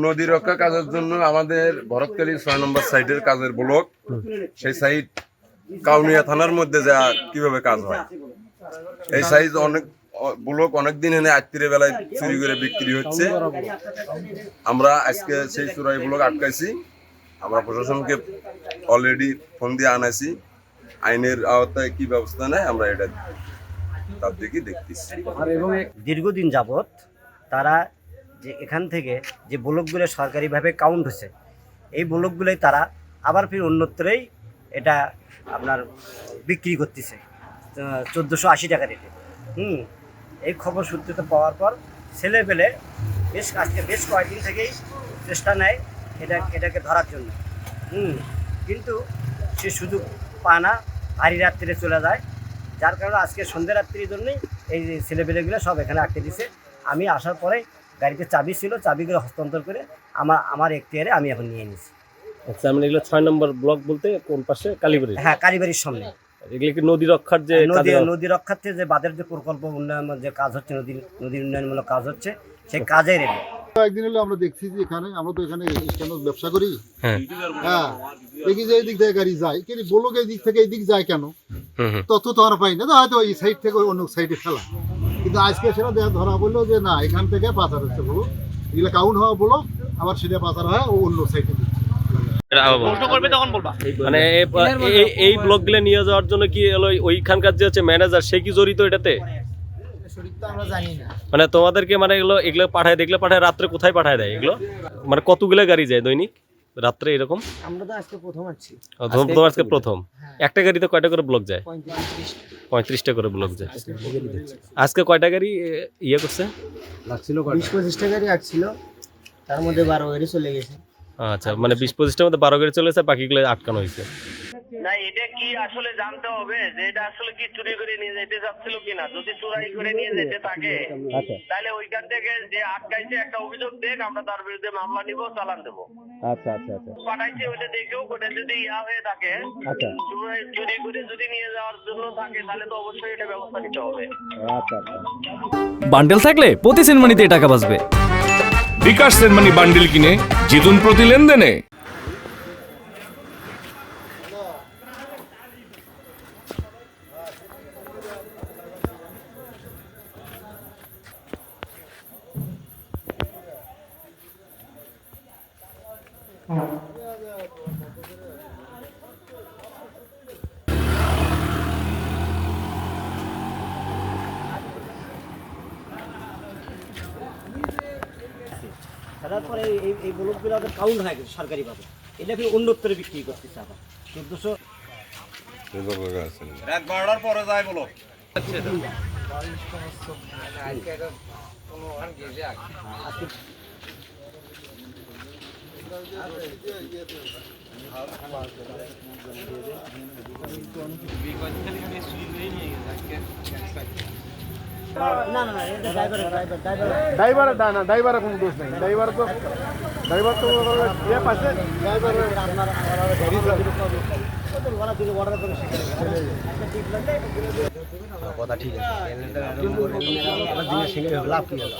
নদী রক্ষা কাজের জন্য আমাদের ভরতকালী 6 নম্বর সাইটের কাজের ব্লক, সেই সাইট কাউনিয়া থানার মধ্যে যা কিভাবে কাজ হয়। এই সাইজ অনেক ব্লক অনেকদিন এনে আত্মীয় বেলায় চুরি করে বিক্রি হচ্ছে। আমরা আজকে সেই চুরাই ব্লক আটকাইছি। আমরা প্রশাসনকে অলরেডি ফোন দিয়ে আনাইছি, আইনের আওতায় কি ব্যবস্থা নেয় আমরা এটা তার দিকে দেখতেছি। দীর্ঘদিন যাবৎ তারা যে এখান থেকে যে ব্লকগুলো সরকারিভাবে কাউন্ট হচ্ছে, এই ব্লকগুলোই তারা আবার ফির অন্যত্রই এটা আপনার বিক্রি করতেছে 1480 টাকা রেটে। এই খবর সূত্রে পাওয়ার পর ছেলেপেলে বেশ কয়েকদিন থেকেই চেষ্টা নেয় এটাকে ধরার জন্য। কিন্তু সে সুযোগ পায় না, ভারী রাত্রিরে চলে যায়, যার কারণে আজকে সন্ধ্যা রাত্রির জন্যই এই ছেলেপেলেগুলো সব এখানে আটকে দিছে। আমি আসার পরে গাড়িতে চাবি ছিল, চাবিগুলো হস্তান্তর করে আমার এখতিয়ারে আমি এখন নিয়ে নিয়েছি। আচ্ছা, মানে এগুলো 6 নম্বর ব্লক বলতে কোন পাশে? কালীবাড়ি। হ্যাঁ, কালীবাড়ির সামনে। এগুলো কি নদী রক্ষার যে নদী রক্ষার্থে যে বাঁধের যে প্রকল্প উন্নয়ন যে কাজ হচ্ছে, নদীর উন্নয়নমূলক কাজ হচ্ছে, সেই কাজের এরিয়া। একদিন হলো আমরা দেখছি যে এখানে, আমরা তো এখানে ব্যবসা করি, হ্যাঁ দেখি যে এই দিক থেকে গাড়ি যায়, কিন্তু বলুক এই দিক থেকে এই দিক যায় কেন, তথ্য তো আমরা পাই না, তো হয়তো এই সাইড থেকে অন্য সাইডে ফেলা। কিন্তু আজকে সেটা ধরা বললো যে না, এখান থেকে পাচার হচ্ছে বলো, এগুলো কাউন্ট হওয়া বলো, আবার সেটা পাচার হয় ও অন্য সাইডে। মানে এই ব্লকগুলো নিয়ে যাওয়ার জন্য কি ওইখানকার যে হচ্ছে ম্যানেজার, সে কি জড়িত এটাতে? মানে তোমাদেরকে মানে এগুলো পাঠায়, দেখলে পাঠায়, রাত্রে কোথায় পাঠায় দেয় এগুলো? মানে কতগুলো গাড়ি যায় দৈনিক রাত্রে এরকম? আমরা তো আজকে প্রথম আসছি। আজকে প্রথম। একটা গাড়িতে কয়টা করে ব্লক যায়? 35টা করে ব্লক যায়। আজকে কয়টা গাড়ি ইয়ে করছে? লাগছিল 20-25টা গাড়ি আসছিল, তার মধ্যে 12 গাড়ি চলে গেছে। আচ্ছা, মানে 20-25টার মধ্যে 12 গাড়ি চলেছে, বাকিগুলো আটকানো হয়েছে। না, এটা কি আসলে জানতে হবে যে এটা আসলে কি চুরি করে নিয়ে যেতে যাচ্ছিল কিনা। যদি চুরাই করে নিয়ে যেতে থাকে তাহলে ওইখান থেকে যে আটকাইছে একটা অভিযোগ দেখ, আমরা তার বিরুদ্ধে মামলা নিব, চালান দেবো। আচ্ছা আচ্ছা আচ্ছা পাঠাইছে ওইটা দেখেও ওটা যদি হয়ে থাকে, চুরি করে যদি নিয়ে যাওয়ার জন্য থাকে, তাহলে তো অবশ্যই এটা ব্যবস্থা নিতে হবে। আচ্ছা। বান্ডেল থাকলে প্রতি সেনমানিতে টাকা বাঁচবে। বিকাশ সেনমানি বান্ডেল কিনে জিতুন প্রতি লেনদেনে। তারপরে এই ব্লকগুলো কাউন্ট হয়ে গেছে সরকারিভাবে, এটা ফির অন্যত্রে বিক্রি করতেছে আবার 1400 12টার পরে যায় ব্লক। ড্রাইভারের কোনো দোষ নেই, ড্রাইভার তো পাশে কথা ঠিক আছে, লাভ কি হলো?